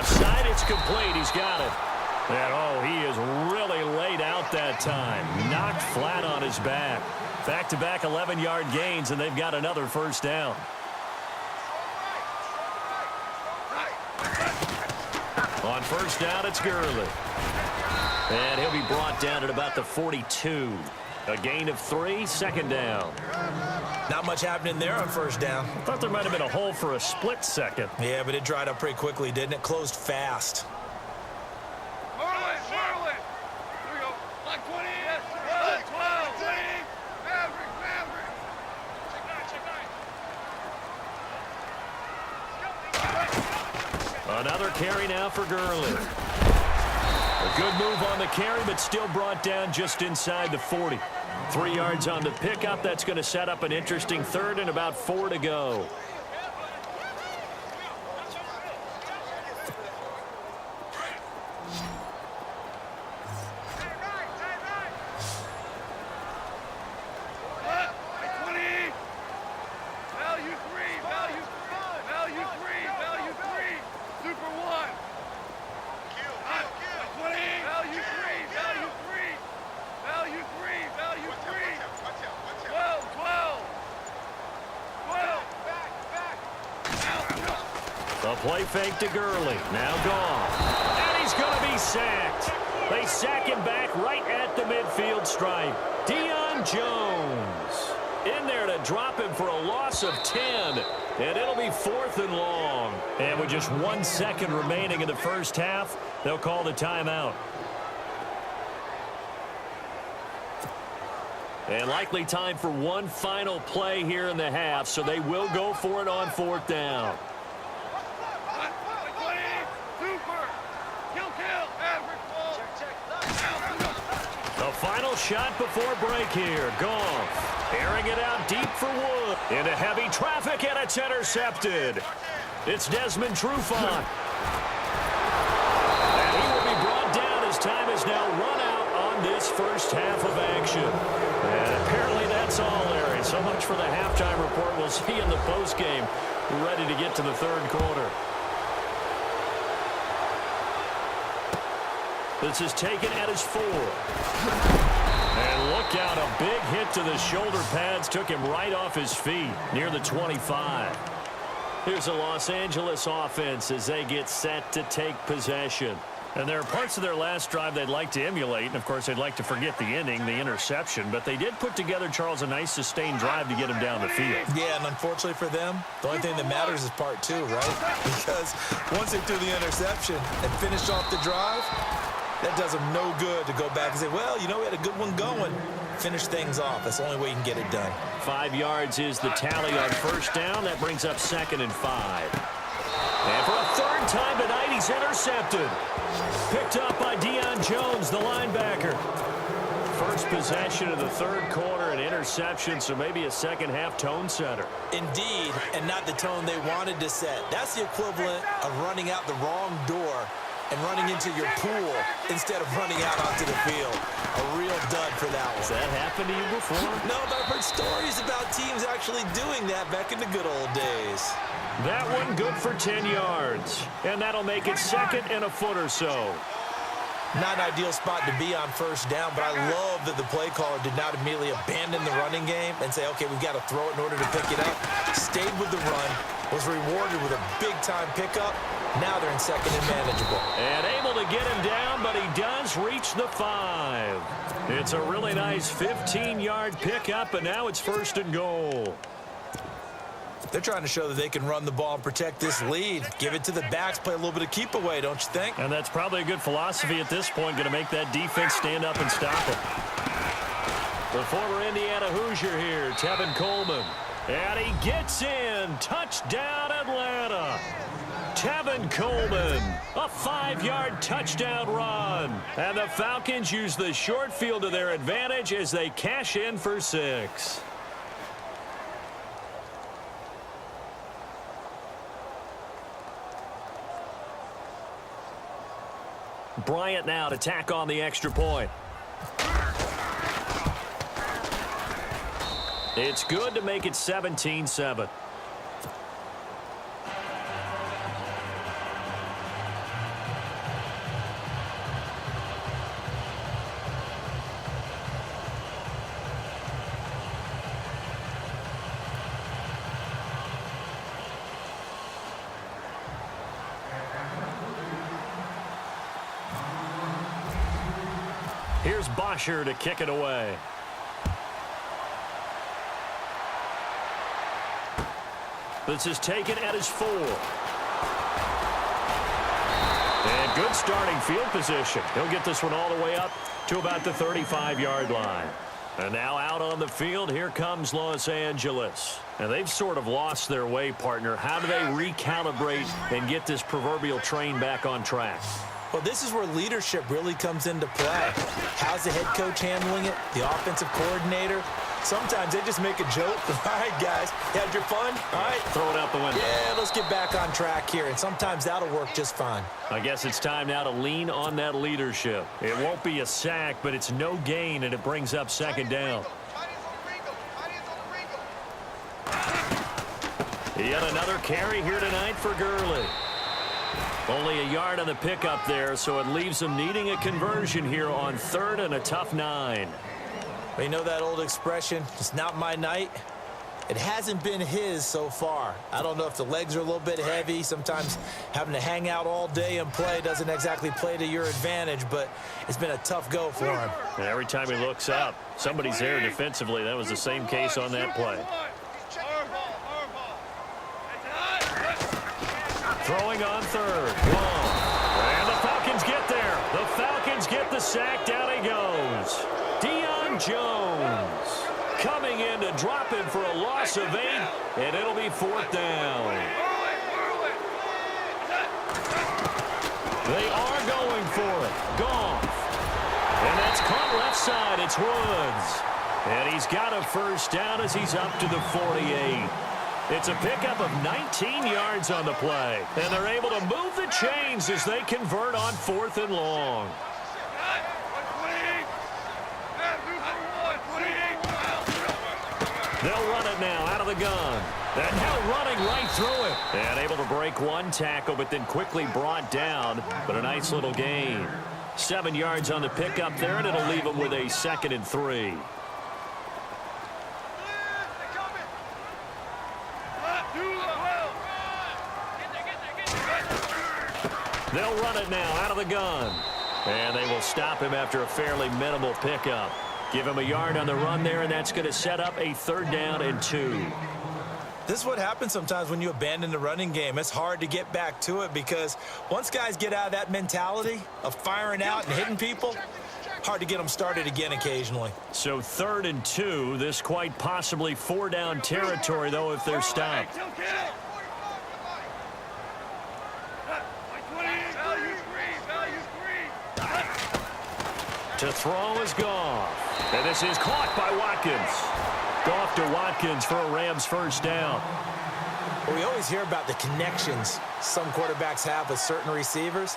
left side. It's complete. He's got it. And, oh, he is really laid out that time. Knocked flat on his back. Back-to-back 11-yard gains, and they've got another first down. On first down, it's Gurley. And he'll be brought down at about the 42. A gain of 3, second down. Not much happening there on first down. Thought there might have been a hole for a split second. Yeah, but it dried up pretty quickly, didn't it? Closed fast. Marlin! Here we go. Line 20. Yes, 12. 20. Maverick. Check 9. Another carry now for Gurley. A good move on the carry, but still brought down just inside the 40. 3 yards on the pickup. That's going to set up an interesting third and about 4 to go. The play fake to Gurley. Now gone. And he's going to be sacked. They sack him back right at the midfield stripe. Deion Jones in there to drop him for a loss of 10. And it'll be 4th and long. And with just 1 second remaining in the first half, they'll call the timeout. And likely time for one final play here in the half, so they will go for it on 4th down. The final shot before break here. Goff airing it out deep for Wood. Into heavy traffic, and it's intercepted. It's Desmond Trufant. And he will be brought down as time is now run out on this first half of action. And apparently that's all, Larry. So much for the halftime report. We'll see in the postgame. Ready to get to the third quarter. This is taken at his 4. And look out, a big hit to the shoulder pads. Took him right off his feet near the 25. Here's the Los Angeles offense as they get set to take possession. And there are parts of their last drive they'd like to emulate. And, of course, they'd like to forget the inning, the interception. But they did put together, Charles, a nice sustained drive to get him down the field. Yeah, and unfortunately for them, the only thing that matters is part 2, right? Because once they threw the interception and finished off the drive, that does them no good to go back and say, well, you know, we had a good one going. Finish things off. That's the only way you can get it done. 5 yards is the tally on first down. That brings up 2nd and 5. And for a third time tonight, he's intercepted. Picked up by Deion Jones, the linebacker. First possession of the third quarter, an interception, so maybe a second-half tone setter. Indeed, and not the tone they wanted to set. That's the equivalent of running out the wrong door and running into your pool instead of running out onto the field. A real dud for that one. Has that happened to you before? No, but I've heard stories about teams actually doing that back in the good old days. That one good for 10 yards. And that'll make it 2nd and a foot or so. Not an ideal spot to be on first down, but I love that the play caller did not immediately abandon the running game and say, okay, we've got to throw it in order to pick it up. Stayed with the run, was rewarded with a big-time pickup. Now they're in 2nd and manageable. And able to get him down, but he does reach the 5. It's a really nice 15-yard pickup, and now it's 1st and goal. They're trying to show that they can run the ball and protect this lead. Give it to the backs, play a little bit of keep away, don't you think? And that's probably a good philosophy at this point, going to make that defense stand up and stop it. The former Indiana Hoosier here, Tevin Coleman. And he gets in. Touchdown, Atlanta. Tevin Coleman, a 5-yard touchdown run. And the Falcons use the short field to their advantage as they cash in for 6. Bryant now to tack on the extra point. It's good to make it 17-7. Here's Bosher to kick it away. This is taken at his 4. And good starting field position. He'll get this one all the way up to about the 35-yard line. And now out on the field, here comes Los Angeles. And they've sort of lost their way, partner. How do they recalibrate and get this proverbial train back on track? Well, this is where leadership really comes into play. How's the head coach handling it? The offensive coordinator? Sometimes they just make a joke. All right, guys, you had your fun? All right. Throw it out the window. Yeah, let's get back on track here, and sometimes that'll work just fine. I guess it's time now to lean on that leadership. It won't be a sack, but it's no gain, and it brings up second down. Yet another carry here tonight for Gurley. Only a yard on the pickup there, so it leaves them needing a conversion here on 3rd and a tough 9. Well, you know that old expression, it's not my night? It hasn't been his so far. I don't know if the legs are a little bit heavy. Sometimes having to hang out all day and play doesn't exactly play to your advantage, but it's been a tough go for him. And every time he looks up, somebody's there defensively. That was the same case on that play. Throwing on 3rd. Long. And the Falcons get there. The Falcons get the sack. Down he goes. Jones coming in to drop him for a loss of 8, and it'll be 4th down. They are going for it. Goff. And that's caught left side. It's Woods. And he's got a first down as he's up to the 48. It's a pickup of 19 yards on the play. And they're able to move the chains as they convert on 4th and long. They'll run it now out of the gun. And now running right through it. And able to break one tackle, but then quickly brought down. But a nice little gain. 7 yards on the pickup there, and it'll leave them with a 2nd and 3. They'll run it now out of the gun. And they will stop him after a fairly minimal pickup. Give him a yard on the run there, and that's going to set up a 3rd down and 2. This is what happens sometimes when you abandon the running game. It's hard to get back to it because once guys get out of that mentality of firing out and hitting people, hard to get them started again occasionally. So 3rd and 2, this quite possibly 4-down territory, though, if they're stopped. To throw is Goff. And this is caught by Watkins. Goff to Watkins for a Rams first down. Well, we always hear about the connections some quarterbacks have with certain receivers.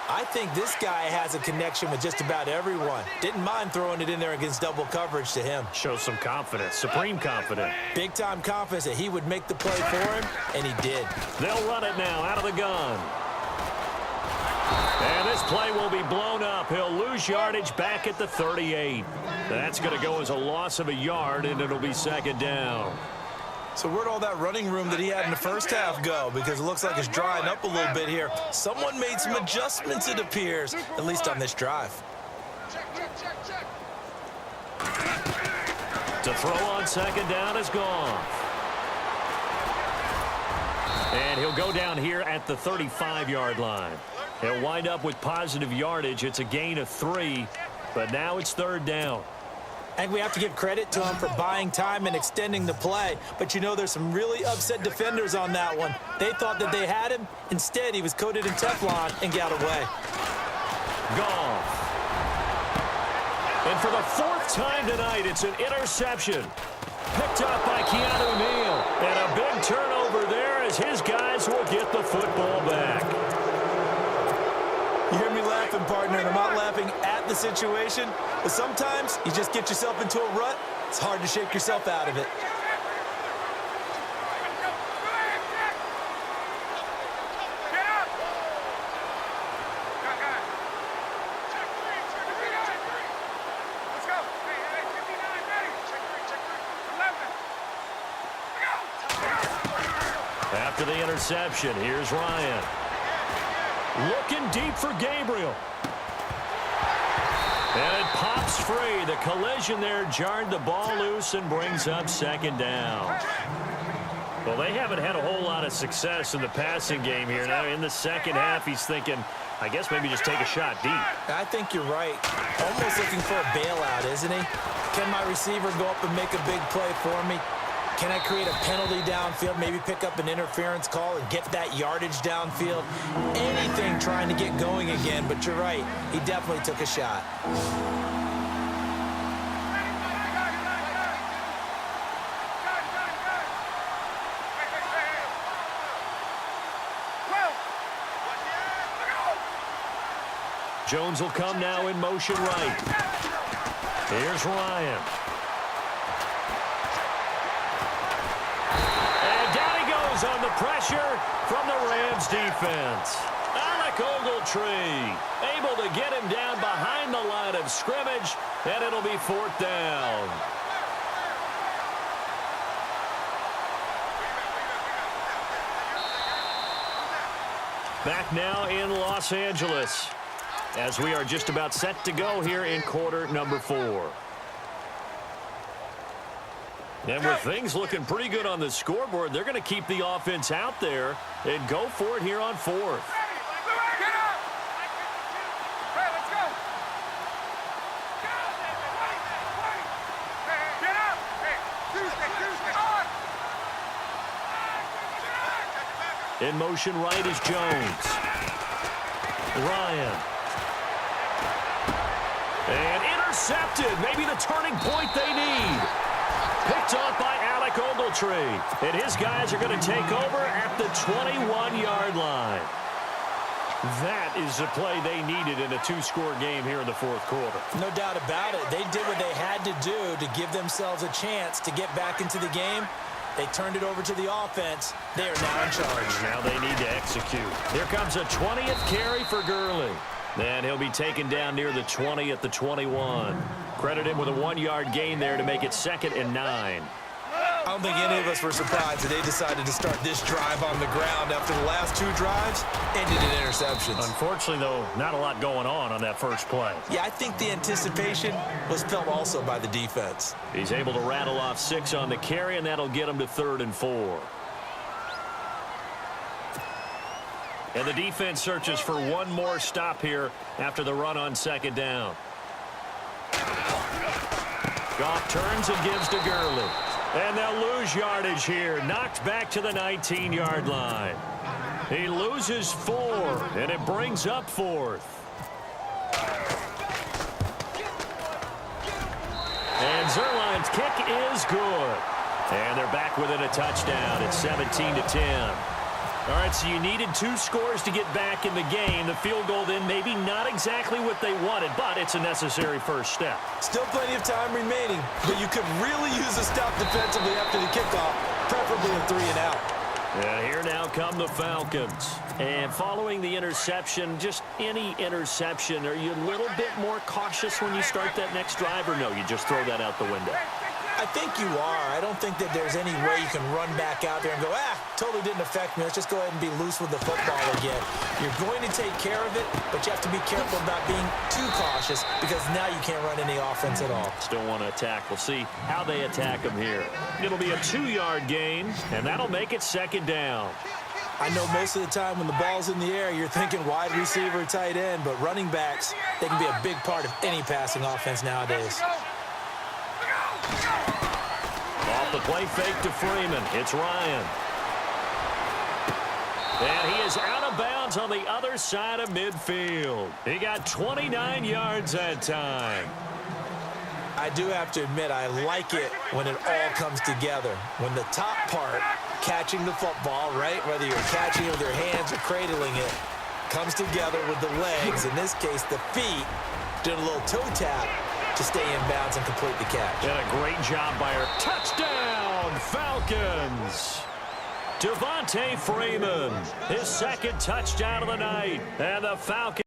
I think this guy has a connection with just about everyone. Didn't mind throwing it in there against double coverage to him. Shows some confidence, supreme confidence. Big-time confidence that he would make the play for him, and he did. They'll run it now out of the gun. And this play will be blown up. He'll lose yardage back at the 38. That's going to go as a loss of a yard, and it'll be 2nd down. So where'd all that running room that he had in the first half go? Because it looks like it's drying up a little bit here. Someone made some adjustments, it appears, at least on this drive. To throw on 2nd down is gone. And he'll go down here at the 35-yard line. He'll wind up with positive yardage. It's a gain of 3, but now it's 3rd down. I think we have to give credit to him for buying time and extending the play. But, you know, there's some really upset defenders on that one. They thought that they had him. Instead, he was coated in Teflon and got away. Goff. And for the 4th time tonight, it's an interception. Picked up by Keanu Neal. And a big turnover there as his guys will get the football back. You hear me laughing, partner, and I'm not laughing at the situation, but sometimes you just get yourself into a rut. It's hard to shake yourself out of it. After the interception, here's Ryan. Looking deep for Gabriel. And it pops free. The collision there jarred the ball loose and brings up second down. Well, they haven't had a whole lot of success in the passing game here. Now, in the second half, he's thinking, I guess maybe just take a shot deep. I think you're right. Almost looking for a bailout, isn't he? Can my receiver go up and make a big play for me? Can I create a penalty downfield, maybe pick up an interference call and get that yardage downfield? Anything trying to get going again, but you're right. He definitely took a shot. Jones will come now in motion right. Here's Ryan. And down he goes on the pressure from the Rams defense. Alec Ogletree able to get him down behind the line of scrimmage, and it'll be fourth down. Back now in Los Angeles, as we are just about set to go here in quarter number 4. And with things looking pretty good on the scoreboard, they're going to keep the offense out there and go for it here on fourth. In motion right is Jones. Ryan. And intercepted. Maybe the turning point they need. Picked off by Alec Ogletree. And his guys are going to take over at the 21-yard line. That is the play they needed in a 2-score game here in the fourth quarter. No doubt about it. They did what they had to do to give themselves a chance to get back into the game. They turned it over to the offense. They are now in charge. Now they need to execute. Here comes a 20th carry for Gurley. And he'll be taken down near the 20 at the 21. Credit him with a 1-yard gain there to make it 2nd and 9. I don't think any of us were surprised that they decided to start this drive on the ground after the last 2 drives ended in interceptions. Unfortunately, though, not a lot going on that first play. Yeah, I think the anticipation was felt also by the defense. He's able to rattle off 6 on the carry, and that'll get him to 3rd and 4. And the defense searches for one more stop here after the run on 2nd down. Goff turns and gives to Gurley. And they'll lose yardage here. Knocked back to the 19-yard line. He loses 4, and it brings up 4th. And Zerline's kick is good. And they're back within a touchdown. It's 17-10. All right, so you needed 2 scores to get back in the game. The field goal then maybe not exactly what they wanted, but it's a necessary first step. Still plenty of time remaining, but you could really use a stop defensively after the kickoff, preferably a 3 and out. And here now come the Falcons. And following the interception, just any interception, are you a little bit more cautious when you start that next drive, or no, you just throw that out the window? I think you are. I don't think that there's any way you can run back out there and go, totally didn't affect me. Let's just go ahead and be loose with the football again. You're going to take care of it, but you have to be careful about being too cautious because now you can't run any offense at all. Still want to attack. We'll see how they attack them here. It'll be a 2-yard gain, and that'll make it 2nd down. I know most of the time when the ball's in the air, you're thinking wide receiver, tight end, but running backs, they can be a big part of any passing offense nowadays. Off the play fake to Freeman. It's Ryan. And he is out of bounds on the other side of midfield. He got 29 yards that time. I do have to admit, I like it when it all comes together. When the top part, catching the football, right, whether you're catching it with your hands or cradling it, comes together with the legs, in this case the feet, did a little toe tap to stay in bounds and complete the catch. And a great job by her. Touchdown, Falcons! Devontae Freeman, his 2nd touchdown of the night. And the Falcons